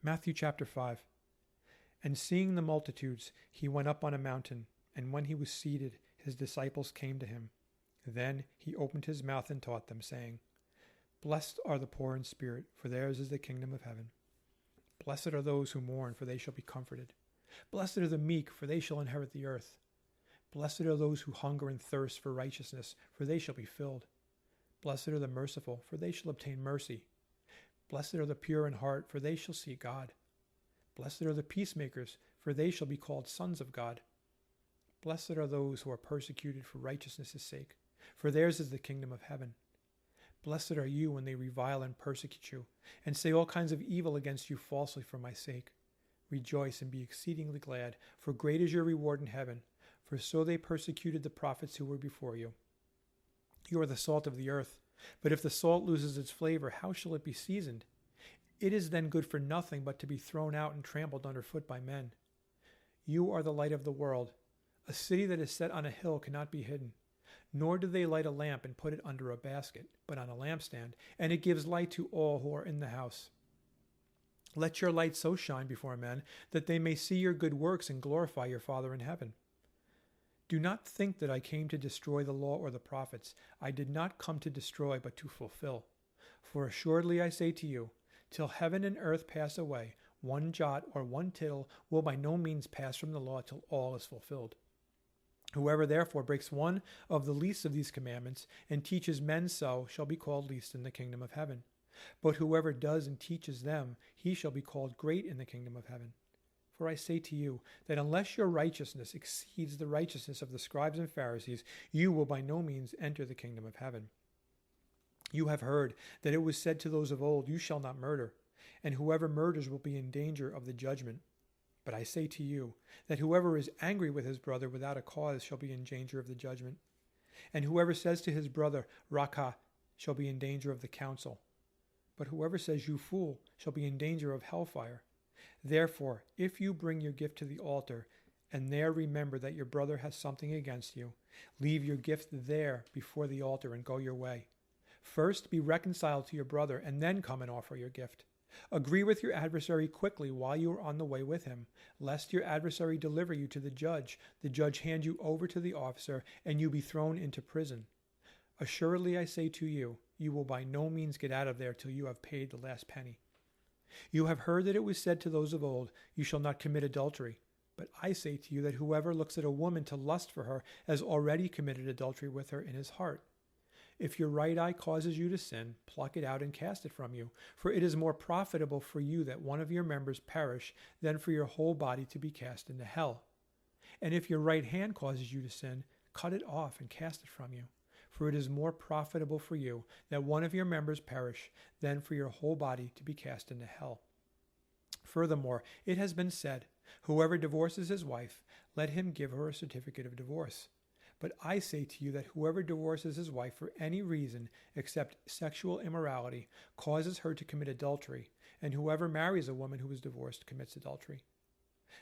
Matthew chapter 5. And seeing the multitudes, he went up on a mountain, and when he was seated, his disciples came to him. Then he opened his mouth and taught them, saying, Blessed are the poor in spirit, for theirs is the kingdom of heaven. Blessed are those who mourn, for they shall be comforted. Blessed are the meek, for they shall inherit the earth. Blessed are those who hunger and thirst for righteousness, for they shall be filled. Blessed are the merciful, for they shall obtain mercy. Blessed are the pure in heart, for they shall see God. Blessed are the peacemakers, for they shall be called sons of God. Blessed are those who are persecuted for righteousness' sake, for theirs is the kingdom of heaven. Blessed are you when they revile and persecute you, and say all kinds of evil against you falsely for my sake. Rejoice and be exceedingly glad, for great is your reward in heaven, for so they persecuted the prophets who were before you. You are the salt of the earth, but if the salt loses its flavor, how shall it be seasoned? It is then good for nothing but to be thrown out and trampled underfoot by men. You are the light of the world. A city that is set on a hill cannot be hidden. Nor do they light a lamp and put it under a basket, but on a lampstand, and it gives light to all who are in the house. Let your light so shine before men that they may see your good works and glorify your Father in heaven. Do not think that I came to destroy the law or the prophets. I did not come to destroy, but to fulfill. For assuredly I say to you, till heaven and earth pass away, one jot or one tittle will by no means pass from the law till all is fulfilled. Whoever therefore breaks one of the least of these commandments and teaches men so shall be called least in the kingdom of heaven. But whoever does and teaches them, he shall be called great in the kingdom of heaven. For I say to you that unless your righteousness exceeds the righteousness of the scribes and Pharisees, you will by no means enter the kingdom of heaven. You have heard that it was said to those of old, You shall not murder, and whoever murders will be in danger of the judgment. But I say to you that whoever is angry with his brother without a cause shall be in danger of the judgment. And whoever says to his brother, Raca, shall be in danger of the council. But whoever says, You fool, shall be in danger of hellfire. Therefore, if you bring your gift to the altar, and there remember that your brother has something against you, leave your gift there before the altar and go your way. First be reconciled to your brother, and then come and offer your gift. Agree with your adversary quickly while you are on the way with him, lest your adversary deliver you to the judge hand you over to the officer, and you be thrown into prison. Assuredly I say to you, you will by no means get out of there till you have paid the last penny. You have heard that it was said to those of old, You shall not commit adultery. But I say to you that whoever looks at a woman to lust for her has already committed adultery with her in his heart. If your right eye causes you to sin, pluck it out and cast it from you. For it is more profitable for you that one of your members perish than for your whole body to be cast into hell. And if your right hand causes you to sin, cut it off and cast it from you. For it is more profitable for you that one of your members perish than for your whole body to be cast into hell. Furthermore, it has been said, Whoever divorces his wife, let him give her a certificate of divorce. But I say to you that whoever divorces his wife for any reason except sexual immorality causes her to commit adultery, and whoever marries a woman who is divorced commits adultery.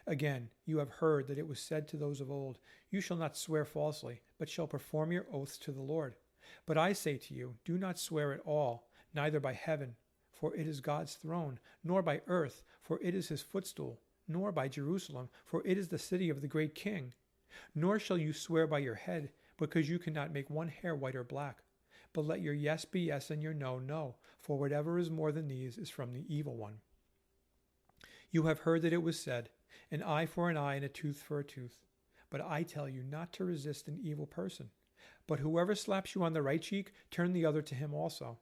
Again, you have heard that it was said to those of old, You shall not swear falsely, but shall perform your oaths to the Lord. But I say to you, do not swear at all, neither by heaven, for it is God's throne, nor by earth, for it is his footstool, nor by Jerusalem, for it is the city of the great King. Nor shall you swear by your head, because you cannot make one hair white or black. But let your yes be yes and your no, no, for whatever is more than these is from the evil one. You have heard that it was said, An eye for an eye and a tooth for a tooth. But I tell you not to resist an evil person. But whoever slaps you on the right cheek, turn the other to him also.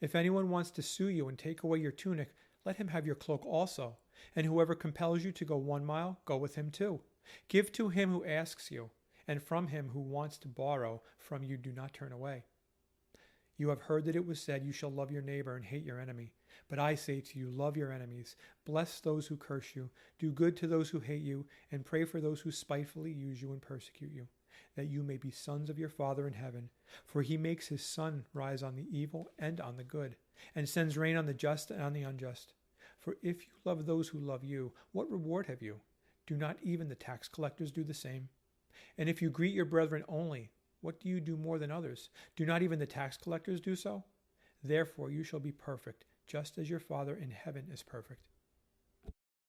If anyone wants to sue you and take away your tunic, let him have your cloak also. And whoever compels you to go 1 mile, go with him 2. Give to him who asks you, and from him who wants to borrow from you do not turn away. You have heard that it was said, You shall love your neighbor and hate your enemy. But I say to you, love your enemies, bless those who curse you, do good to those who hate you, and pray for those who spitefully use you and persecute you, that you may be sons of your Father in heaven. For he makes his sun rise on the evil and on the good, and sends rain on the just and on the unjust. For if you love those who love you, what reward have you? Do not even the tax collectors do the same? And if you greet your brethren only, what do you do more than others? Do not even the tax collectors do so? Therefore you shall be perfect, just as your Father in heaven is perfect.